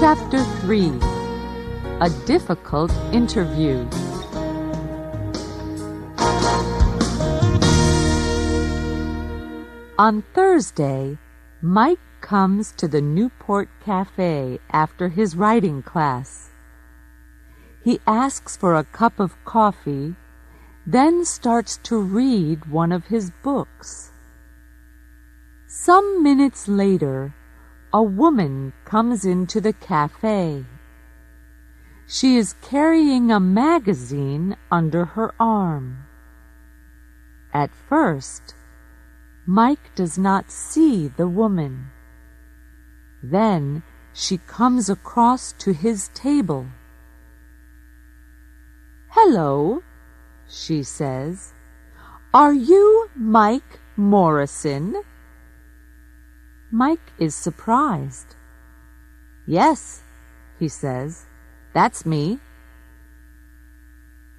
Chapter 3. A Difficult Interview. On Thursday, Mike comes to the Newport Cafe after his writing class. He asks for a cup of coffee, then starts to read one of his books. Some minutes later, a woman comes into the cafe. She is carrying a magazine under her arm. At first, Mike does not see the woman. Then she comes across to his table. "Hello," she says. "Are you Mike Morrison?" Mike is surprised. "Yes," he says, "that's me."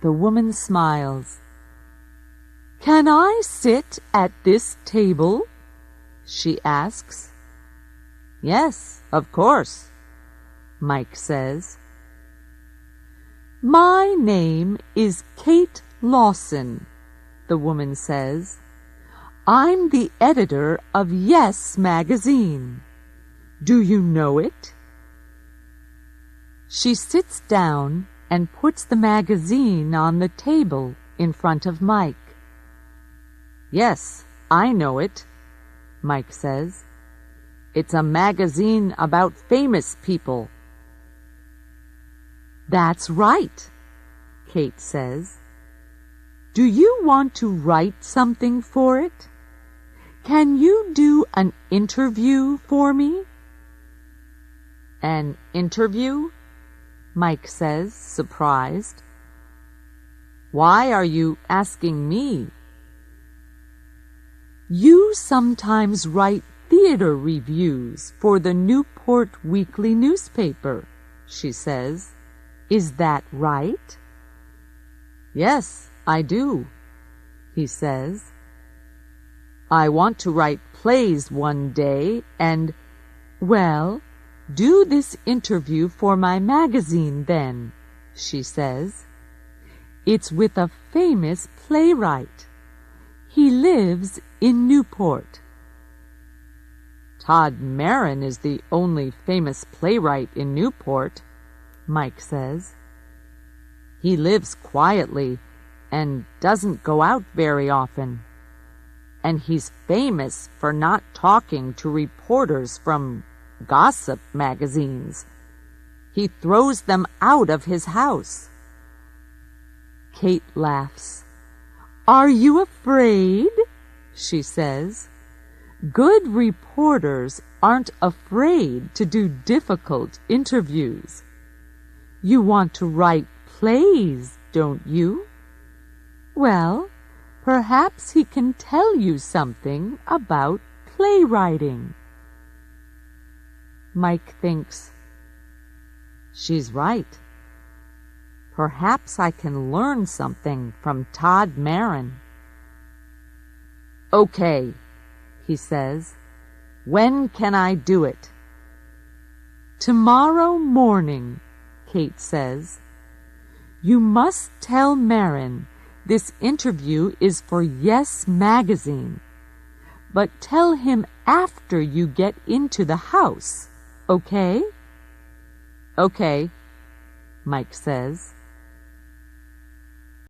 The woman smiles. "Can I sit at this table?" she asks. "Yes, of course," Mike says. "My name is Kate Lawson," the woman says. "I'm the editor of Yes magazine. Do you know it?" She sits down and puts the magazine on the table in front of Mike. "Yes, I know it," Mike says. "It's a magazine about famous people." "That's right," Kate says. "Do you want to write something for it? Can you do an interview for me?" "An interview?" Mike says, surprised. "Why are you asking me?" "You sometimes write theater reviews for the Newport Weekly newspaper," she says. "Is that right?" "Yes, I do," he says. "I want to write plays one day and—" "Well, do this interview for my magazine then," she says. "It's with a famous playwright. He lives in Newport." "Todd Marin is the only famous playwright in Newport," Mike says. "He lives quietly and doesn't go out very often. And he's famous for not talking to reporters from gossip magazines. He throws them out of his house." Kate laughs. "Are you afraid?" she says. "Good reporters aren't afraid to do difficult interviews. You want to write plays, don't you? Well, perhaps he can tell you something about playwriting." Mike thinks, "She's right. Perhaps I can learn something from Todd Marin." "Okay," he says. "When can I do it?" "Tomorrow morning," Kate says. "You must tell Marin this interview is for Yes magazine, but tell him after you get into the house, okay?" "Okay," Mike says.